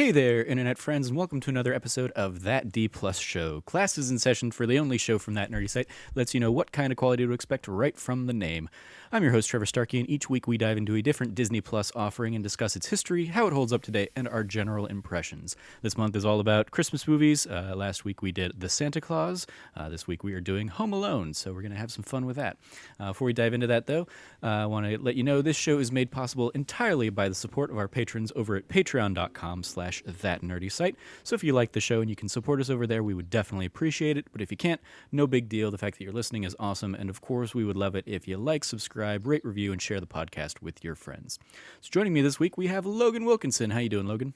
Hey there, internet friends, and welcome to another episode of That D Plus Show. Class is in session for the only show from that nerdy site that lets you know what kind of quality to expect right from the name. I'm your host, Trevor Starkey, and each week we dive into a different Disney Plus offering and discuss its history, how it holds up today, and our general impressions. This month is all about Christmas movies. Last week we did The Santa Claus. This week we are doing Home Alone, so we're going to have some fun with that. Before we dive into that, though, I want to let you know this show is made possible entirely by the support of our patrons over at patreon.com/thatnerdysite. So if you like the show and you can support us over there, we would definitely appreciate it. But if you can't, no big deal. The fact that you're listening is awesome. And of course, we would love it if you like, subscribe, rate, review, and share the podcast with your friends. So joining me this week, we have Logan Wilkinson. How you doing, Logan?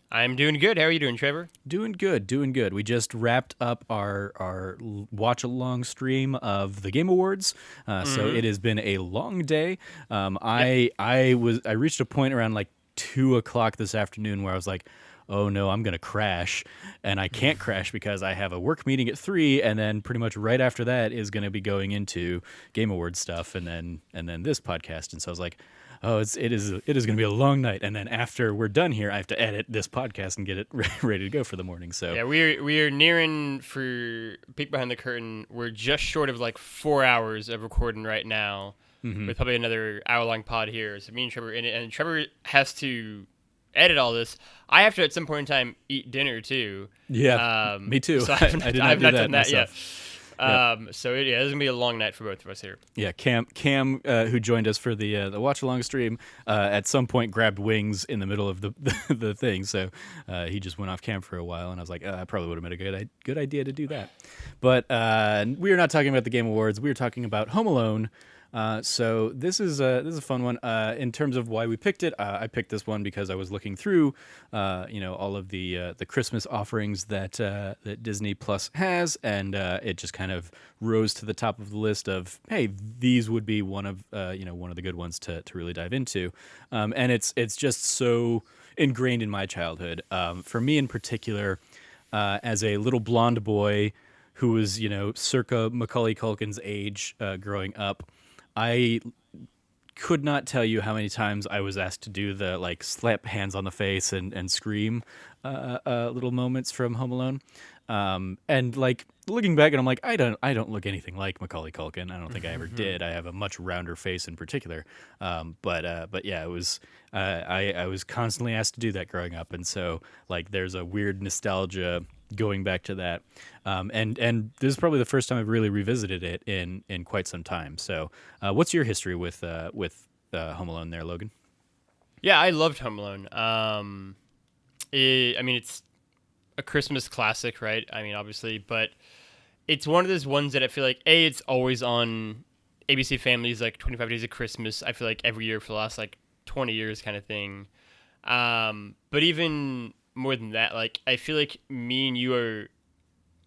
I'm doing good. How are you doing, Trevor? Doing good. We just wrapped up our watch-along stream of the Game Awards, so it has been a long day. I reached a point around like 2:00 this afternoon where I was like, oh no, I'm going to crash. And I can't crash because I have a work meeting at 3, and then pretty much right after that is going to be going into Game Awards stuff and then this podcast. And so I was like, oh, it is going to be a long night. And then after we're done here, I have to edit this podcast and get it ready to go for the morning. So yeah, we are nearing, for peek behind the curtain, we're just short of like 4 hours of recording right now, with probably another hour-long pod here. So me and Trevor in it, and Trevor has to edit all this. I have to at some point in time eat dinner too. Yeah, me too. So I did not do that myself. Yet. So it's gonna be a long night for both of us here. Yeah, Cam, who joined us for the watch along stream, at some point grabbed wings in the middle of the thing. So he just went off cam for a while, and I was like, that probably would have been a good idea to do that. But we are not talking about the Game Awards. We are talking about Home Alone. So this is a fun one. In terms of why we picked it, I picked this one because I was looking through, all of the Christmas offerings that Disney Plus has, and it just kind of rose to the top of the list of, hey, these would be one of the good ones to really dive into, and it's just so ingrained in my childhood. For me in particular, as a little blonde boy who was circa Macaulay Culkin's age growing up. I could not tell you how many times I was asked to do the like slap hands on the face and scream little moments from Home Alone, and like looking back, and I'm like, I don't look anything like Macaulay Culkin. I don't think I ever did. I have a much rounder face in particular, but yeah, it was I was constantly asked to do that growing up, and so like there's a weird nostalgia going back to that, and this is probably the first time I've really revisited it in quite some time. So, what's your history with Home Alone there, Logan? Yeah, I loved Home Alone. It's a Christmas classic, right? I mean, obviously, but it's one of those ones that I feel like, it's always on ABC Family's like 25 Days of Christmas. I feel like every year for the last like 20 years kind of thing. But even more than that, like I feel like me and you are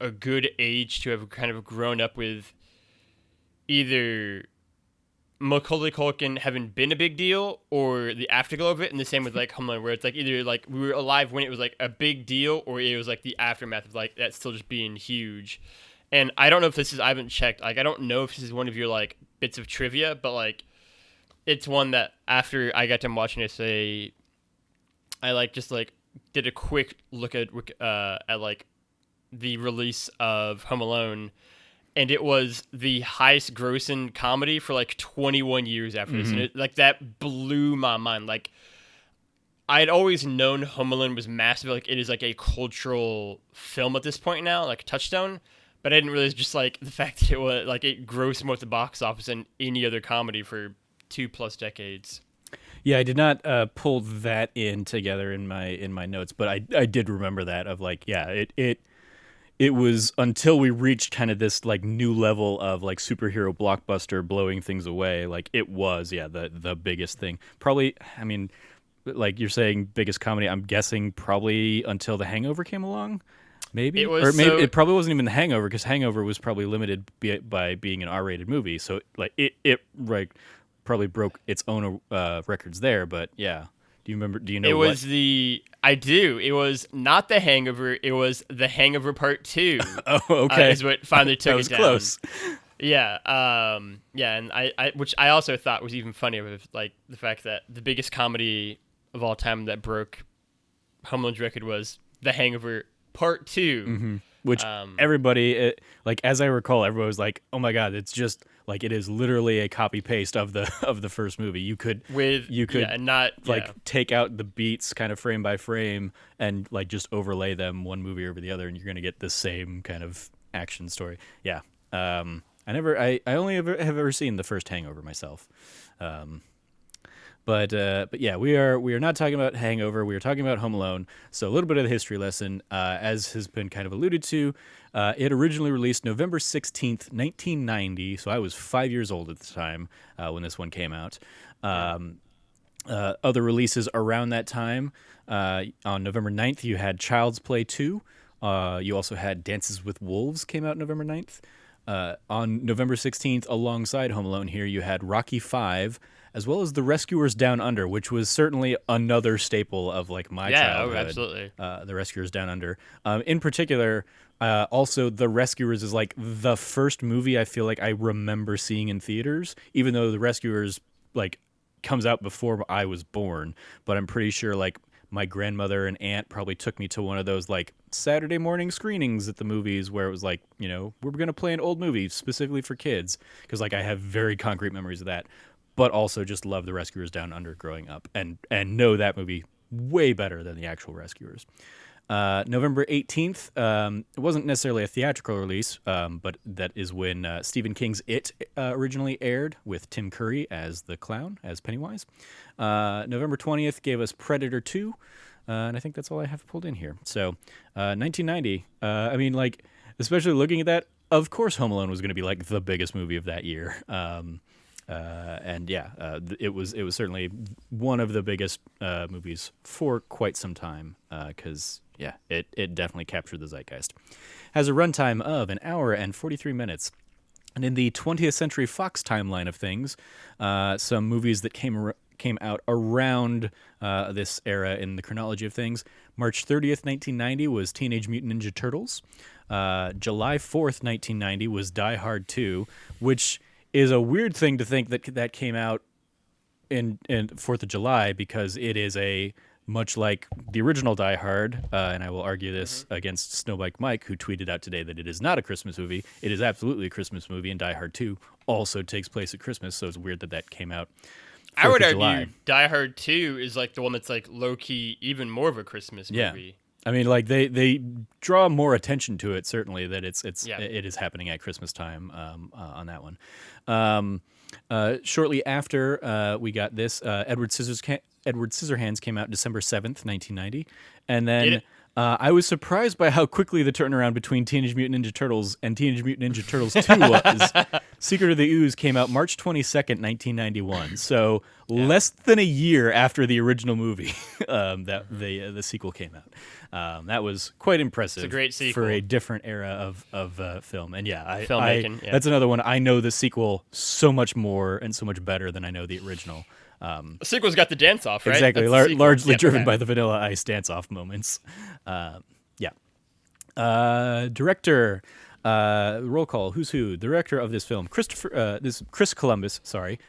a good age to have kind of grown up with either Macaulay Culkin having been a big deal or the afterglow of it, and the same with like Home Alone, where it's like either like we were alive when it was like a big deal, or it was like the aftermath of like that still just being huge. And I don't know if I haven't checked, like I don't know if this is one of your like bits of trivia, but like it's one that after I got done watching it, I like just like did a quick look at like the release of Home Alone, and it was the highest grossing comedy for like 21 years after this, and it, like that blew my mind. Like I had always known Home Alone was massive, like it is like a cultural film at this point now, like a touchstone, but I didn't realize just like the fact that it was like it grossed more at the box office than any other comedy for 2+ decades. Yeah, I did not pull that in together in my notes, but I did remember that of like, yeah, it was until we reached kind of this like new level of like superhero blockbuster blowing things away. Like it was, the biggest thing. Probably, I mean, like you're saying biggest comedy, I'm guessing probably until The Hangover came along. Maybe, it probably wasn't even The Hangover, because Hangover was probably limited by being an R-rated movie. So like it like probably broke its own records there, but yeah. Do you know it was I do. It was not The Hangover. It was The Hangover Part 2. Oh, okay. Is what finally took it down. Close. Yeah. And I which I also thought was even funnier with like the fact that the biggest comedy of all time that broke Home Alone's record was The Hangover Part 2. Which everybody, like as I recall, everyone was like, "Oh my god, it's just like it is literally a copy paste of the of the first movie." You could And not take out the beats kind of frame by frame and like just overlay them one movie over the other, and you're gonna get the same kind of action story. Yeah, I only have ever seen the first Hangover myself. But yeah, we are not talking about Hangover. We are talking about Home Alone. So a little bit of the history lesson, as has been kind of alluded to. It originally released November 16th, 1990. So I was 5 years old at the time when this one came out. Other releases around that time, on November 9th, you had Child's Play 2. You also had Dances with Wolves came out November 9th. On November 16th, alongside Home Alone here, you had Rocky 5, as well as The Rescuers Down Under, which was certainly another staple of like my childhood. Yeah, absolutely. The Rescuers Down Under. In particular, also The Rescuers is like the first movie I feel like I remember seeing in theaters, even though The Rescuers like comes out before I was born. But I'm pretty sure like my grandmother and aunt probably took me to one of those like Saturday morning screenings at the movies where it was like, you know, we're going to play an old movie specifically for kids. Because like I have very concrete memories of that. But also just love The Rescuers Down Under growing up and know that movie way better than the actual Rescuers. November 18th, it wasn't necessarily a theatrical release, but that is when Stephen King's It originally aired with Tim Curry as the clown, as Pennywise. November 20th gave us Predator 2, and I think that's all I have pulled in here. So 1990, I mean, like, especially looking at that, of course Home Alone was going to be like the biggest movie of that year. And yeah, it was certainly one of the biggest movies for quite some time because, yeah, it definitely captured the zeitgeist. Has a runtime of 1 hour and 43 minutes. And in the 20th Century Fox timeline of things, some movies that came out around this era in the chronology of things. March 30th, 1990 was Teenage Mutant Ninja Turtles. July 4th, 1990 was Die Hard 2, which is a weird thing to think that came out in 4th of July because it is a much like the original Die Hard, and I will argue this against Snowbike Mike, who tweeted out today that it is not a Christmas movie. It is absolutely a Christmas movie, and Die Hard 2 also takes place at Christmas, so it's weird that came out 4th I would of July. argue Die Hard 2 is like the one that's like low-key even more of a Christmas movie. Yeah. I mean, like they draw more attention to it. Certainly, that it is happening at Christmas time on that one. Shortly after we got this, Edward Scissorhands came out December 7th, 1990, and then I was surprised by how quickly the turnaround between Teenage Mutant Ninja Turtles and Teenage Mutant Ninja Turtles 2 was. Secret of the Ooze came out March 22nd, 1991. So less than a year after the original movie that the sequel came out. That was quite impressive. It's a great sequel. For a different era of film. And yeah, Filmmaking, that's another one. I know the sequel so much more and so much better than I know the original. The sequel's got the dance off, right? Exactly, largely driven by the Vanilla Ice dance-off moments. Director, roll call, who's who? The director of this film, Chris Columbus,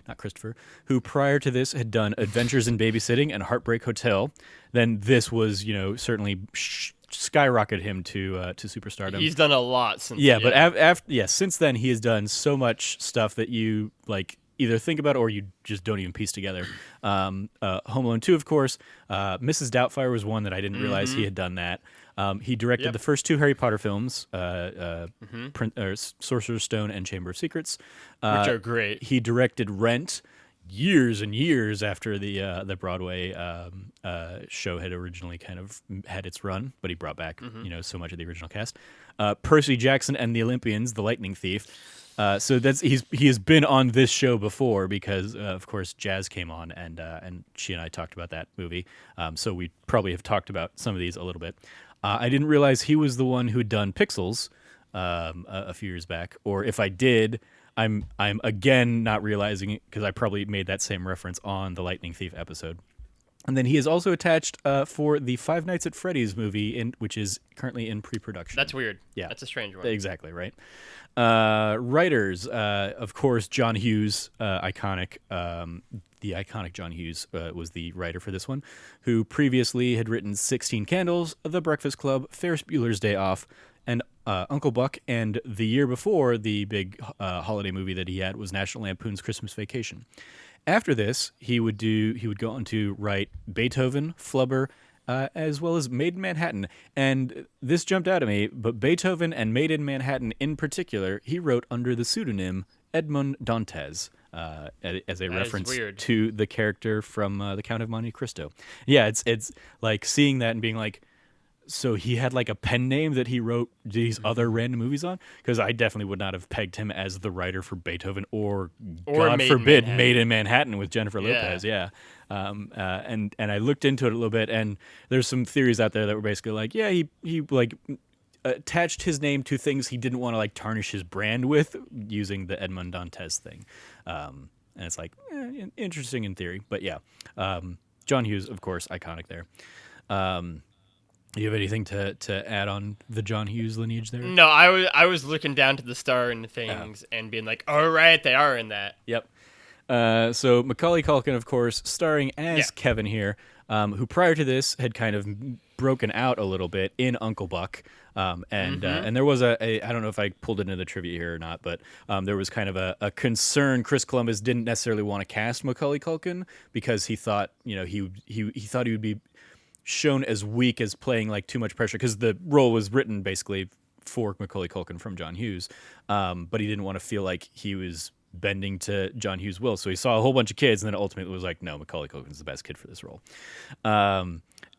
not Christopher, who prior to this had done Adventures in Babysitting and Heartbreak Hotel. Then this was, certainly skyrocketed him to superstardom. He's done a lot since. Yeah, but since then he has done so much stuff that you like either think about or you just don't even piece together. Home Alone 2, of course. Mrs. Doubtfire was one that I didn't realize he had done that. He directed the first 2 Harry Potter films, Sorcerer's Stone and Chamber of Secrets. Which are great. He directed Rent years and years after the Broadway show had originally kind of had its run, but he brought back so much of the original cast. Percy Jackson and the Olympians, The Lightning Thief. So he has been on this show before because of course Jazz came on and she and I talked about that movie. So we probably have talked about some of these a little bit. I didn't realize he was the one who'd done Pixels a few years back, or if I did, I'm again not realizing it because I probably made that same reference on the Lightning Thief episode. And then he is also attached for the Five Nights at Freddy's movie, which is currently in pre-production. That's weird. Yeah. That's a strange one. Exactly, right? Writers, of course, John Hughes, iconic. The iconic John Hughes was the writer for this one, who previously had written 16 Candles, The Breakfast Club, Ferris Bueller's Day Off, and Uncle Buck. And the year before, the big holiday movie that he had was National Lampoon's Christmas Vacation. After this, he would go on to write Beethoven, Flubber, as well as Made in Manhattan. And this jumped out at me, but Beethoven and Made in Manhattan in particular, he wrote under the pseudonym Edmond Dantes, as a reference to the character from The Count of Monte Cristo. Yeah, it's like seeing that and being like, so he had like a pen name that he wrote these other random movies on? Because I definitely would not have pegged him as the writer for Beethoven or God forbid, Made in Manhattan with Jennifer Lopez. Yeah. And I looked into it a little bit, and there's some theories out there that were basically like, yeah, he like attached his name to things he didn't want to like tarnish his brand with using the Edmond Dantes thing. And it's like, interesting in theory. But yeah, John Hughes, of course, iconic there. You have anything to add on the John Hughes lineage there? No, I was looking down to the star and things and being like, all right, they are in that. Yep. So Macaulay Culkin, of course, starring as Kevin here, who prior to this had kind of broken out a little bit in Uncle Buck. And there was I don't know if I pulled it into the trivia here or not, but there was kind of a concern. Chris Columbus didn't necessarily want to cast Macaulay Culkin because he thought, he thought he would be shown as weak as playing like too much pressure, because the role was written basically for Macaulay Culkin from John Hughes, but he didn't want to feel like he was bending to John Hughes' will. So he saw a whole bunch of kids, and then ultimately was like, no, Macaulay Culkin's the best kid for this role.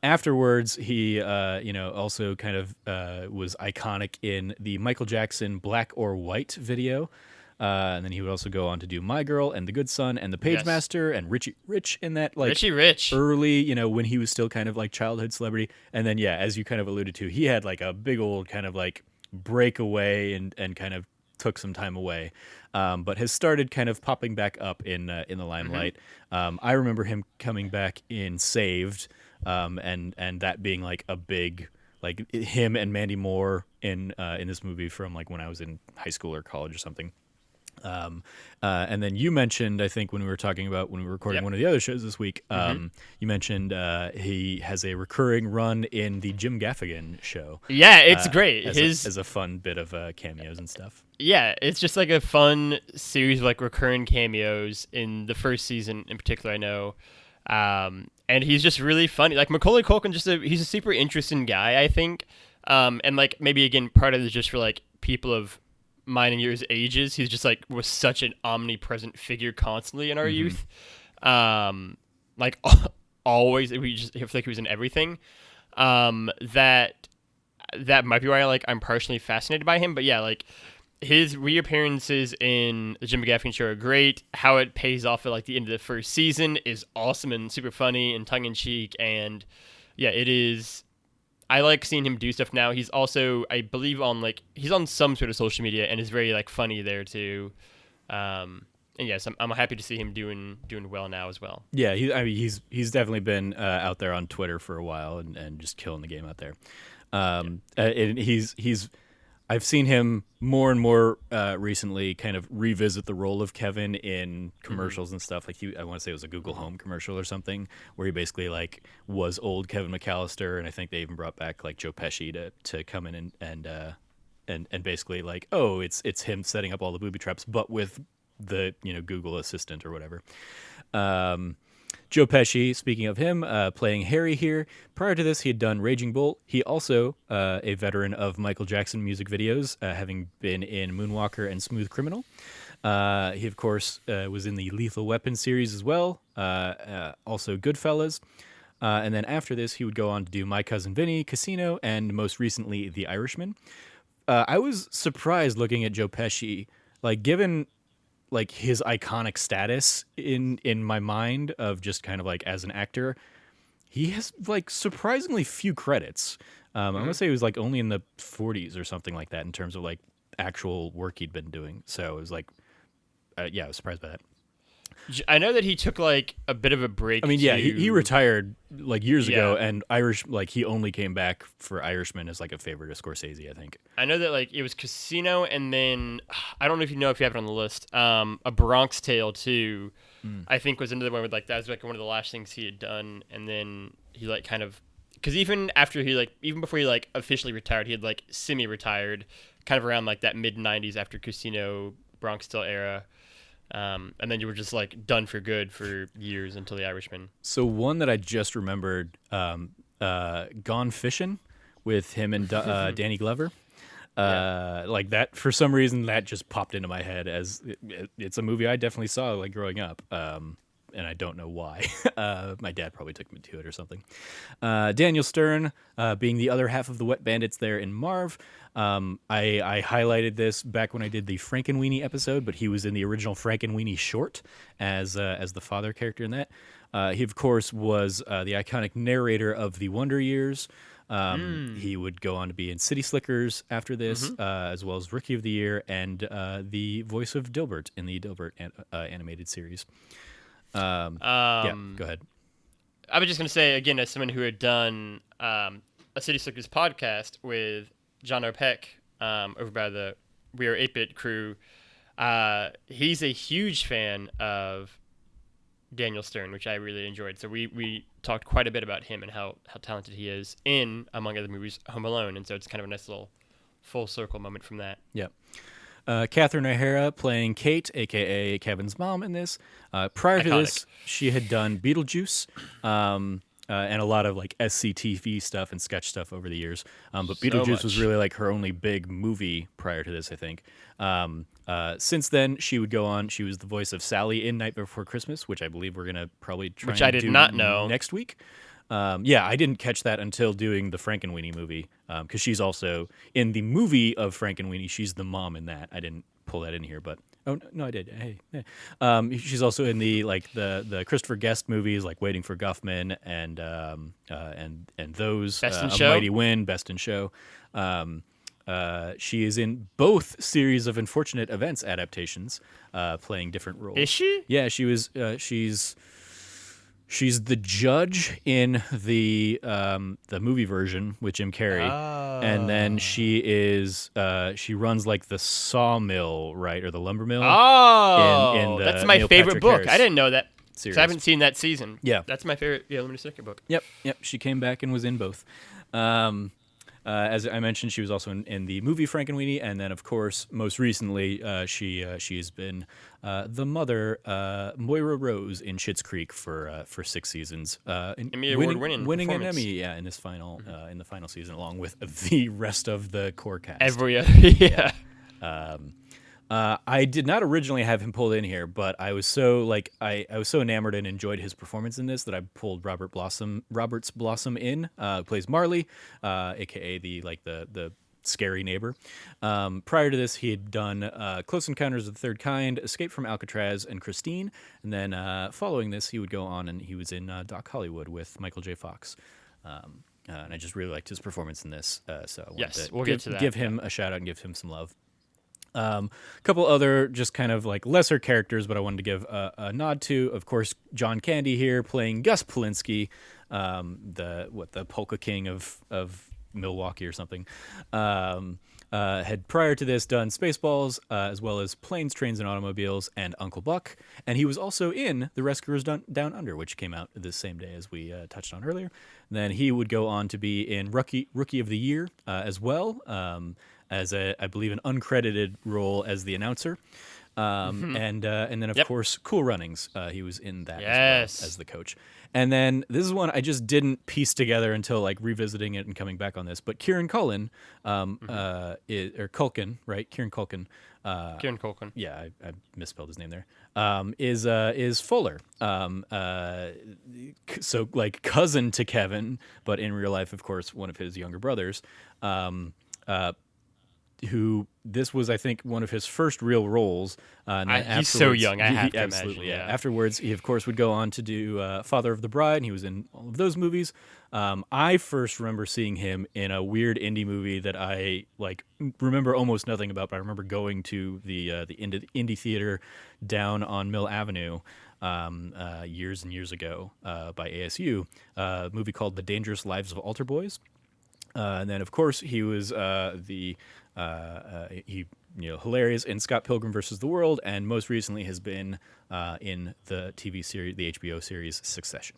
Afterwards, he also kind of was iconic in the Michael Jackson Black or White video. And then he would also go on to do My Girl and The Good Son and The Pagemaster and Richie Rich in that like Richie Rich early, when he was still kind of like childhood celebrity. And then, yeah, as you kind of alluded to, he had like a big old kind of like breakaway and kind of took some time away, but has started kind of popping back up in the limelight. I remember him coming back in Saved, and that being like a big, like him and Mandy Moore in this movie from like when I was in high school or college or something. And then you mentioned, I think when we were recording one of the other shows this week, you mentioned he has a recurring run in the Jim Gaffigan show. Yeah, it's great. As a fun bit of cameos and stuff. Yeah, it's just like a fun series of like recurring cameos in the first season in particular, I know. And he's just really funny. Like Macaulay Culkin, he's a super interesting guy, I think. And like maybe again, part of it is just for like people of mine and yours ages. He's just like was such an omnipresent figure constantly in our youth. Like always, I feel like he was in everything. That might be why I'm personally fascinated by him. But yeah, like his reappearances in the Jim Gaffigan show are great. How it pays off at like the end of the first season is awesome and super funny and tongue in cheek. And yeah, it is. I like seeing him do stuff now. He's also, I believe, he's on some sort of social media and is very like funny there too. And yes, I'm happy to see him doing well now as well. Yeah, he's definitely been out there on Twitter for a while and just killing the game out there. And I've seen him more and more recently kind of revisit the role of Kevin in commercials and stuff. Like I want to say it was a Google Home commercial or something where he basically like was old Kevin McAllister, and I think they even brought back like Joe Pesci to come in and basically like, oh, it's him setting up all the booby traps, but with the Google Assistant or whatever. Joe Pesci, speaking of him, playing Harry here. Prior to this, he had done Raging Bull. He also a veteran of Michael Jackson music videos, having been in Moonwalker and Smooth Criminal. He, of course, was in the Lethal Weapon series as well, also Goodfellas. And then after this, he would go on to do My Cousin Vinny, Casino, and most recently, The Irishman. I was surprised looking at Joe Pesci, like given like his iconic status in my mind of just kind of like as an actor, he has like surprisingly few credits. I'm gonna say he was like only in the 40s or something like that in terms of like actual work he'd been doing. So it was like, I was surprised by that. I know that he took like a bit of a break. I mean, yeah, he retired like years ago, Yeah. and Irish, like he only came back for Irishman as like a favor to Scorsese, I think. I know that like it was Casino, and then I don't know if you have it on the list. A Bronx Tale too, Mm. I think was another one with like that was like one of the last things he had done, and then he like kind of because even before he like officially retired, he had like semi-retired, kind of around like that mid '90s after Casino, Bronx Tale era. And then you were just like done for good for years until The Irishman. So one that I just remembered, Gone Fishing, with him and Danny Glover. Like that, for some reason, that just popped into my head as it's a movie I definitely saw like growing up. And I don't know why. My dad probably took me to it or something. Daniel Stern, being the other half of the Wet Bandits there in Marv. I highlighted this back when I did the Frankenweenie episode, but he was in the original Frankenweenie short as the father character in that. He, of course, was the iconic narrator of The Wonder Years. He would go on to be in City Slickers after this, as well as Rookie of the Year, and the voice of Dilbert in the Dilbert animated series. Yeah, go ahead. I was just gonna say again, as someone who had done a City Slickers podcast with John O'Peck over by the We Are 8-Bit crew, he's a huge fan of Daniel Stern, which I really enjoyed. So we talked quite a bit about him and how talented he is in, among other movies, Home Alone. And so it's kind of a nice little full circle moment from that. Yeah. Catherine O'Hara playing Kate, a.k.a. Kevin's mom in this. Prior to this, she had done Beetlejuice and a lot of like SCTV stuff and sketch stuff over the years. But Beetlejuice was really like her only big movie prior to this, I think. Since then, she would go on. She was the voice of Sally in Night Before Christmas, which I believe we're going to probably try I did not know next week. Yeah, I didn't catch that until doing the Frankenweenie movie, because she's also in the movie of Frankenweenie. She's the mom in that. I didn't pull that in here, but no, I did. Hey. She's also in the Christopher Guest movies like Waiting for Guffman and those Best in A Show? Mighty Wind, Best in Show. She is in both series of Unfortunate Events adaptations, playing different roles. Is she? Yeah, she was. She's the judge in the movie version with Jim Carrey, and then she runs like the sawmill, right, or the lumber mill. Oh, in the that's my Neil favorite Patrick book. Harris I didn't know that. series. I haven't seen that season. Yeah, that's my favorite. Yeah, let me second book. Yep. She came back and was in both. As I mentioned, she was also in the movie Frankenweenie, and then, of course, most recently, she has been the mother, Moira Rose, in Schitt's Creek for 6 seasons. Emmy Award winning an performance. Emmy, in this final in the final season, along with the rest of the core cast. Every other, yeah. I did not originally have him pulled in here, but I was so I was so enamored and enjoyed his performance in this that I pulled Roberts Blossom in. Who plays Marley, aka the scary neighbor. Prior to this, he had done Close Encounters of the Third Kind, Escape from Alcatraz, and Christine. And then following this, he would go on and he was in Doc Hollywood with Michael J. Fox. And I just really liked his performance in this. So I wanted to give him a shout out and give him some love. A couple other just kind of like lesser characters, but I wanted to give a nod to, of course, John Candy here playing Gus Polinski, the polka king of Milwaukee or something. Had prior to this done Spaceballs, as well as Planes, Trains, and Automobiles, and Uncle Buck, and he was also in The Rescuers Down Under, which came out the same day as we touched on earlier. And then he would go on to be in Rookie of the Year as well. As I believe an uncredited role as the announcer, and then of course Cool Runnings. He was in that as well as the coach. And then this is one I just didn't piece together until like revisiting it and coming back on this. But Kieran Culkin, or Culkin, right? Kieran Culkin. Kieran Culkin. Yeah, I misspelled his name there. Is Fuller. So like cousin to Kevin, but in real life, of course, one of his younger brothers. Who this was, I think, one of his first real roles. He's so young. I have to absolutely, imagine. yeah. Afterwards, he of course would go on to do Father of the Bride, and he was in all of those movies. I first remember seeing him in a weird indie movie that I like remember almost nothing about, but I remember going to the indie theater down on Mill Avenue. years and years ago by ASU, a movie called The Dangerous Lives of Altar Boys. And then, of course, he was hilarious in Scott Pilgrim versus the World, and most recently has been in the TV series, the HBO series Succession.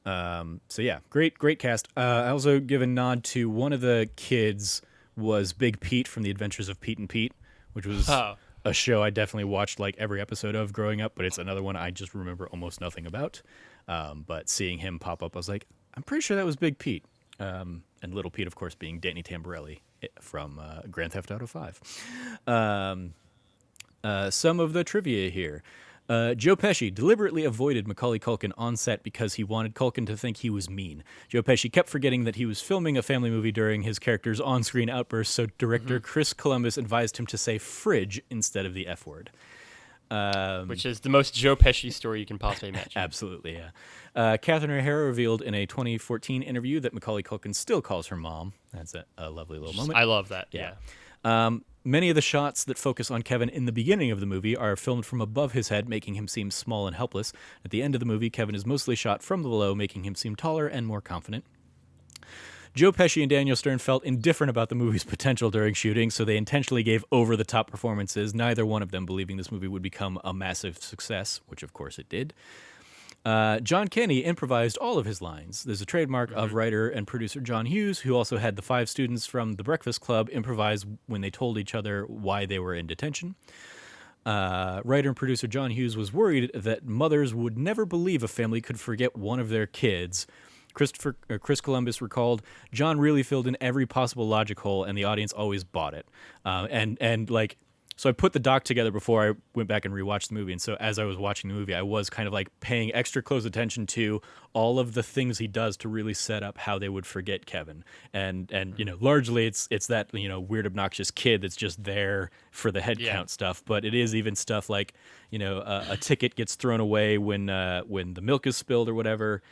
So yeah, great cast. I also give a nod to one of the kids was Big Pete from The Adventures of Pete and Pete, which was a show I definitely watched like every episode of growing up, but it's another one I just remember almost nothing about. But seeing him pop up, I was like, I'm pretty sure that was Big Pete. And Little Pete, of course, being Danny Tamborelli from Grand Theft Auto 5. Some of the trivia here. Joe Pesci deliberately avoided Macaulay Culkin on set because he wanted Culkin to think he was mean. Joe Pesci kept forgetting that he was filming a family movie during his character's on-screen outbursts, so director Chris Columbus advised him to say fridge instead of the F word. Which is the most Joe Pesci story you can possibly imagine. Absolutely, yeah. Catherine O'Hara revealed in a 2014 interview that Macaulay Culkin still calls her mom. That's a lovely little moment. I love that, yeah. Many of the shots that focus on Kevin in the beginning of the movie are filmed from above his head, making him seem small and helpless. At the end of the movie, Kevin is mostly shot from below, making him seem taller and more confident. Joe Pesci and Daniel Stern felt indifferent about the movie's potential during shooting, so they intentionally gave over-the-top performances, neither one of them believing this movie would become a massive success, which of course it did. John Candy improvised all of his lines. There's a trademark of writer and producer John Hughes, who also had the 5 students from The Breakfast Club improvise when they told each other why they were in detention. Writer and producer John Hughes was worried that mothers would never believe a family could forget one of their kids. Chris Columbus recalled, John really filled in every possible logic hole, and the audience always bought it. So I put the doc together before I went back and rewatched the movie. And so as I was watching the movie, I was kind of like paying extra close attention to all of the things he does to really set up how they would forget Kevin. And largely it's that, weird, obnoxious kid that's just there for the head count stuff. But it is even stuff like, a ticket gets thrown away when the milk is spilled or whatever.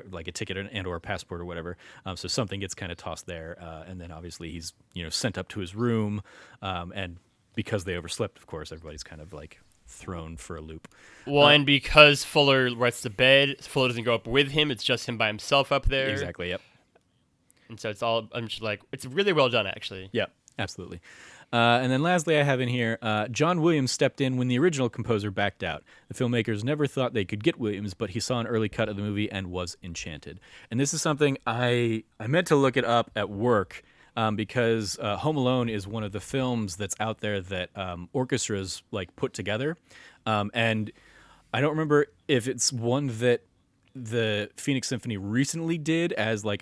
Like a ticket and or a passport or whatever. So something gets kind of tossed there. And then obviously he's, sent up to his room. And because they overslept, of course, everybody's kind of like thrown for a loop. Well, and because Fuller wets the bed, Fuller doesn't go up with him. It's just him by himself up there. Exactly, yep. And so I'm just like, it's really well done, actually. Yeah, absolutely. And then lastly, I have in here, John Williams stepped in when the original composer backed out. The filmmakers never thought they could get Williams, but he saw an early cut of the movie and was enchanted. And this is something I meant to look it up at work because Home Alone is one of the films that's out there that orchestras like put together. And I don't remember if it's one that the Phoenix Symphony recently did as like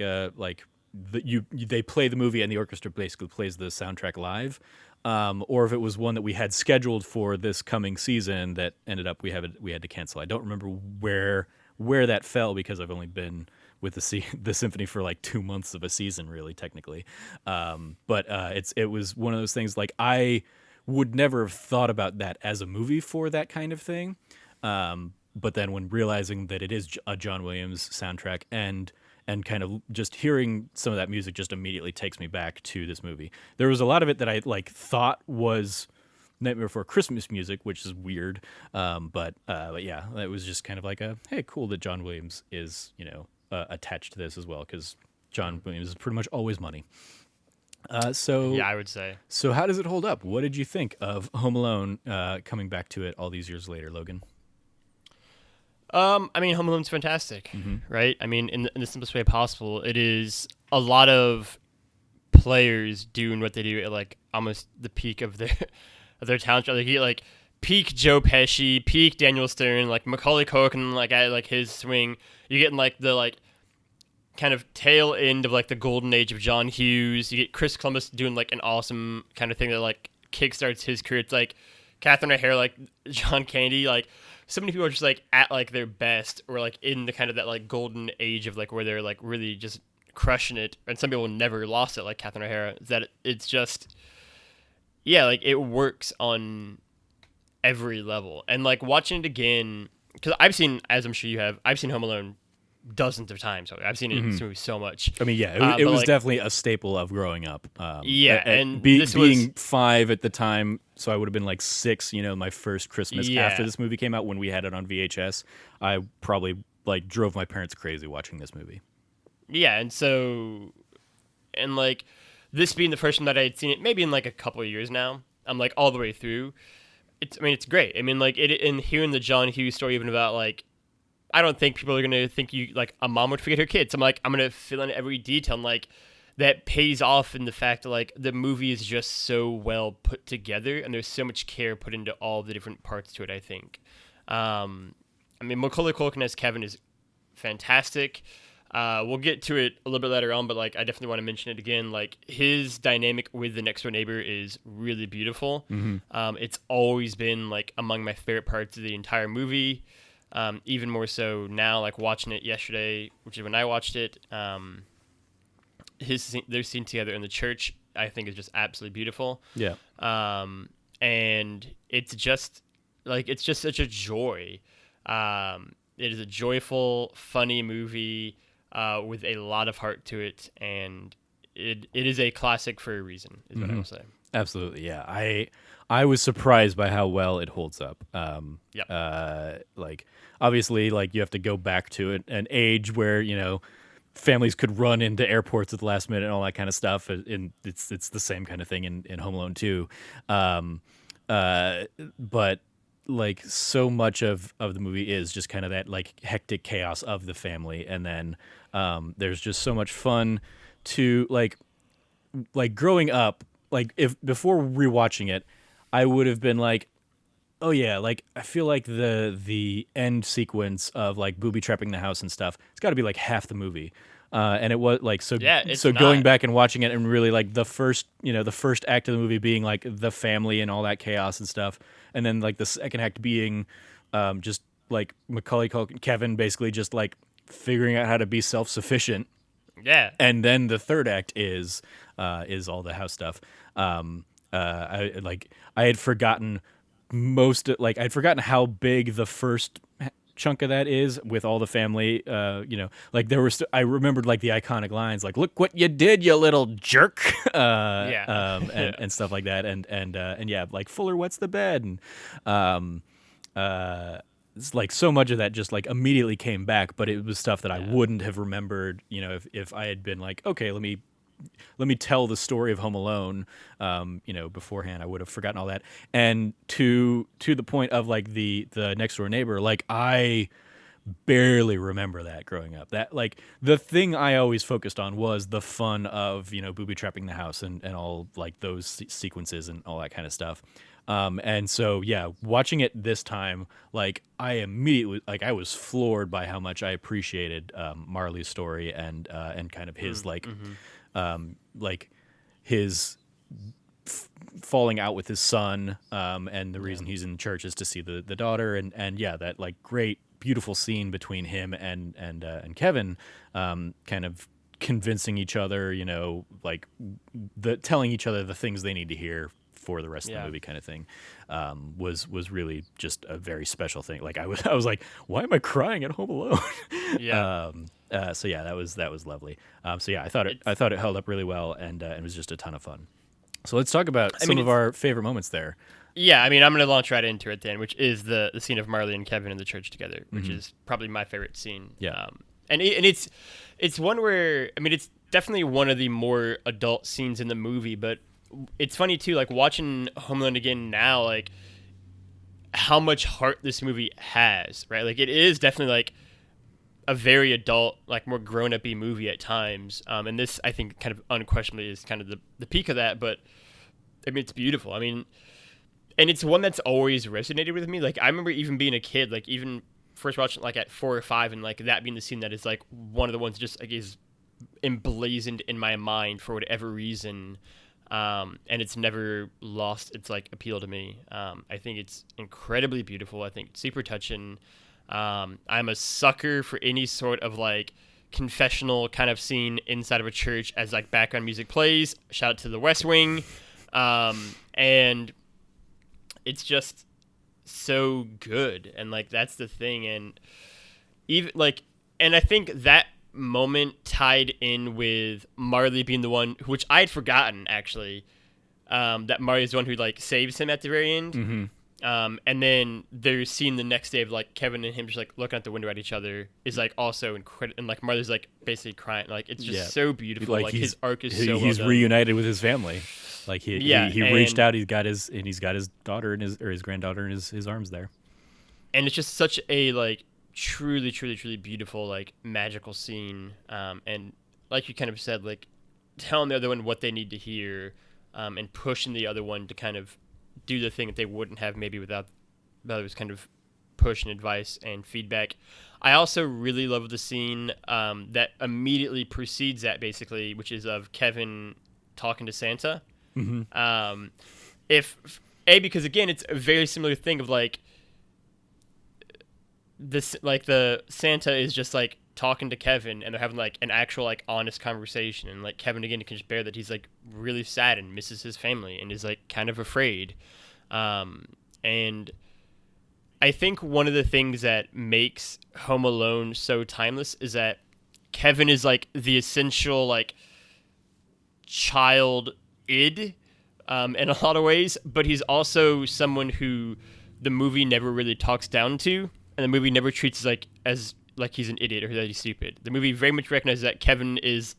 they play the movie and the orchestra basically plays the soundtrack live, or if it was one that we had scheduled for this coming season that ended up we had to cancel. I don't remember where that fell because I've only been with the symphony for like 2 months of a season, really technically. But it was one of those things like I would never have thought about that as a movie for that kind of thing. But then when realizing that it is a John Williams soundtrack and kind of just hearing some of that music just immediately takes me back to this movie. There was a lot of it that I like thought was Nightmare Before Christmas music, which is weird. But yeah, it was just kind of like hey, cool that John Williams is, attached to this as well, because John Williams is pretty much always money. Yeah, I would say. So how does it hold up? What did you think of Home Alone coming back to it all these years later, Logan? Home Alone's fantastic, right? In the simplest way possible, it is a lot of players doing what they do at like almost the peak of their talent. Like you get like peak Joe Pesci, peak Daniel Stern, like Macaulay Culkin, like at like his swing. You get in like the like kind of tail end of like the golden age of John Hughes. You get Chris Columbus doing like an awesome kind of thing that like kickstarts his career. It's like Catherine O'Hara, like John Candy, like. So many people are just like at like their best or like in the kind of that like golden age of like where they're like really just crushing it, and some people never lost it like Catherine O'Hara. That it's just like it works on every level. And like watching it again, because I've seen, as I'm sure you have, I've seen Home Alone dozens of times. I've seen it in this movie so much. I mean, yeah, it but was like, definitely a staple of growing up. Yeah, and being 5 at the time, so I would have been like 6. My first Christmas after Yeah. this movie came out when we had it on VHS. I probably like drove my parents crazy watching this movie. Yeah, and like this being the first time that I had seen it, maybe in like a couple of years now, I'm like all the way through. It's great. I mean, like and hearing the John Hughes story even about like, I don't think people are gonna think you like a mom would forget her kids. I'm like, I'm gonna fill in every detail. And like that pays off in the fact that like the movie is just so well put together, and there's so much care put into all the different parts to it. I think. I mean, Macaulay Culkin as Kevin is fantastic. We'll get to it a little bit later on, but like I definitely want to mention it again. Like his dynamic with the next door neighbor is really beautiful. It's always been like among my favorite parts of the entire movie. Even more so now, like watching it yesterday, which is when I watched it. Their scene together in the church, I think, is just absolutely beautiful. Yeah. And it's just such a joy. It is a joyful, funny movie with a lot of heart to it, and it is a classic for a reason, is what I will say. Absolutely, yeah. I was surprised by how well it holds up. Like obviously, like you have to go back to an age where families could run into airports at the last minute and all that kind of stuff. And it's the same kind of thing in Home Alone 2. But like so much of the movie is just kind of that like hectic chaos of the family, and then there's just so much fun to like growing up. Like if before rewatching it, I would have been like, oh yeah, like I feel like the end sequence of like booby trapping the house and stuff, it's got to be like half the movie. And it was like so. Yeah, it's so not. going back and watching it and really like the first act of the movie being like the family and all that chaos and stuff, and then like the second act being just like Macaulay Culkin, Kevin basically just like figuring out how to be self-sufficient. Yeah, And then the third act is all the house stuff. I had forgotten I'd forgotten how big the first chunk of that is with all the family. Like there was I remembered like the iconic lines like "Look what you did, you little jerk," and stuff like that, and yeah, like Fuller wets the bed, and it's like so much of that just like immediately came back, but it was stuff that I wouldn't have remembered, if I had been like, okay, let me tell the story of Home Alone, beforehand. I would have forgotten all that. And to the point of like the next door neighbor, like I barely remember that growing up. That like the thing I always focused on was the fun of booby trapping the house and all like those sequences and all that kind of stuff. And so yeah, watching it this time, like I immediately like I was floored by how much I appreciated Marley's story and kind of his like his falling out with his son, and the reason he's in church is to see the daughter, and yeah, that like great beautiful scene between him and Kevin, kind of convincing each other, like telling each other the things they need to hear for the rest of the movie, kind of thing, was really just a very special thing. Like I was like, why am I crying at Home Alone? So yeah, that was lovely. So yeah, I thought it held up really well, and it was just a ton of fun. So let's talk about some of our favorite moments there. Yeah, I mean, I'm going to launch right into it then, which is the scene of Marley and Kevin in the church together, which is probably my favorite scene. Yeah. And it's one where, I mean, it's definitely one of the more adult scenes in the movie, but it's funny too, like watching Home Alone again now, like how much heart this movie has, right? Like it is definitely like a very adult, like more grown-up-y movie at times. And this, I think, kind of unquestionably is kind of the peak of that, but I mean, it's beautiful. I mean, and it's one that's always resonated with me. Like I remember even being a kid, like even first watching like at 4 or 5, and like that being the scene that is like one of the ones just like is emblazoned in my mind for whatever reason. And it's never lost its like appeal to me. I think it's incredibly beautiful. I think it's super touching. I'm a sucker for any sort of like confessional kind of scene inside of a church as like background music plays. Shout out to The West Wing. And it's just so good. And like, that's the thing. And even like And I think that moment tied in with Marley being the one, which I had forgotten actually, that Marley's the one who like saves him at the very end. Mm-hmm. And then there's scene the next day of like Kevin and him just like looking out the window at each other is like also incredible, and like Marley's like basically crying. Like it's just so beautiful. Like his arc is so he's well done. reunited with his family. Like he reached and out. He's got his daughter and his granddaughter in his arms there. and it's just such a like truly, truly, truly beautiful, like magical scene. And like you kind of said, like telling the other one what they need to hear, and pushing the other one to kind of do the thing that they wouldn't have maybe without the other's kind of push and advice and feedback. I also really love the scene that immediately precedes that, basically, which is of Kevin talking to Santa. Mm-hmm. Because again, it's a very similar thing of like this, like the Santa is just like talking to Kevin and they're having like an actual like honest conversation, and like Kevin again can just bear that he's like really sad and misses his family and is like kind of afraid. And I think one of the things that makes Home Alone so timeless is that Kevin is like the essential like child id, in a lot of ways, but he's also someone who the movie never really talks down to, and the movie never treats as he's an idiot or that he's stupid. The movie very much recognizes that Kevin is,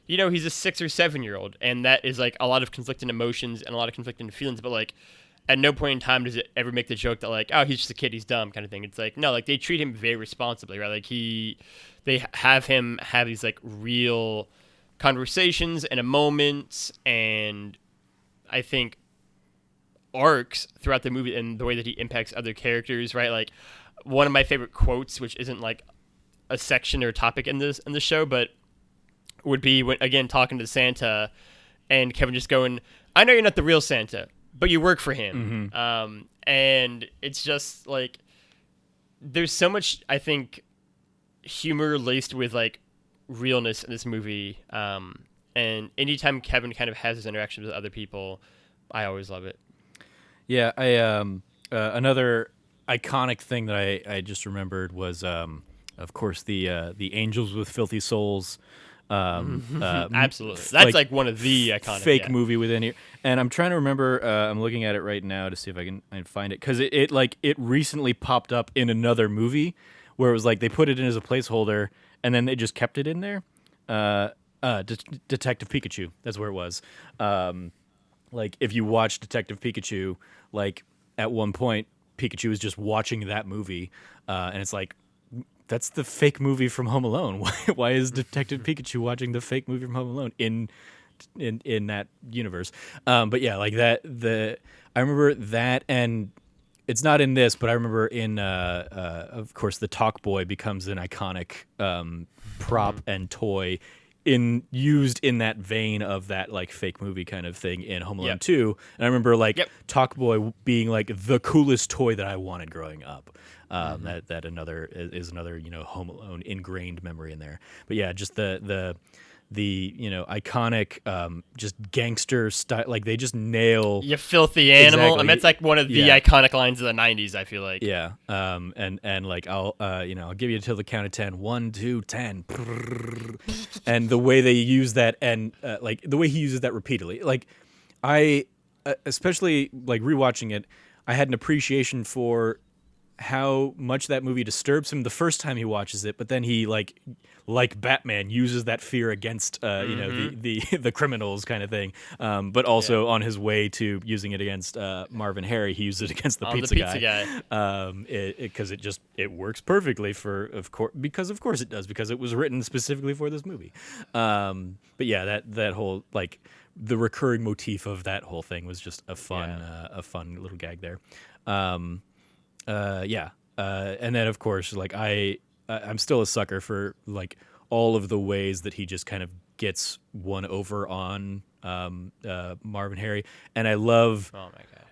he's a 6 or 7-year-old, and that is like a lot of conflicting emotions and a lot of conflicting feelings, but like at no point in time does it ever make the joke that like, oh, he's just a kid, he's dumb kind of thing. It's like, no, like they treat him very responsibly, right? Like they have him have these like real conversations and a moments, and I think arcs throughout the movie and the way that he impacts other characters, right? Like one of my favorite quotes, which isn't like a section or topic in the show, but would be when again talking to Santa and Kevin just going, I know you're not the real Santa, but you work for him. Mm-hmm. And it's just like there's so much, I think, humor laced with like realness in this movie. And anytime Kevin kind of has his interactions with other people, I always love it. Yeah, I another iconic thing that I just remembered was of course the Angels with Filthy Souls. Absolutely, that's like one of the iconic fake movie within here, and I'm trying to remember. I'm looking at it right now to see if I can find it, because it recently popped up in another movie where it was like they put it in as a placeholder and then they just kept it in there. Detective Pikachu, that's where it was. Like if you watch Detective Pikachu, like at one point Pikachu is just watching that movie, and it's like, that's the fake movie from Home Alone. Why is Detective Pikachu watching the fake movie from Home Alone in that universe? But yeah, like that. I remember that, and it's not in this, but I remember in of course the Talk Boy becomes an iconic prop and toy used in that vein of that like fake movie kind of thing in Home Alone 2. And I remember like Talk Boy being like the coolest toy that I wanted growing up. That is another Home Alone ingrained memory in there. But yeah, just the iconic just gangster style, like they just nail you filthy animal. Exactly. I mean, that's like one of the iconic lines of the 90s, I feel like. Yeah. And like I'll give you till the count of 10. 1, 2, 10. And the way they use that, and like the way he uses that repeatedly, like I especially like rewatching it, I had an appreciation for how much that movie disturbs him the first time he watches it, but then he like Batman uses that fear against the criminals kind of thing, but also on his way to using it against Marvin Harry, he used it against the pizza guy. Because it works perfectly because of course it does, because it was written specifically for this movie. But yeah, that whole like the recurring motif of that whole thing was just a fun little gag there. And then of course, like I'm still a sucker for like all of the ways that he just kind of gets one over on Marvin Harry, and I love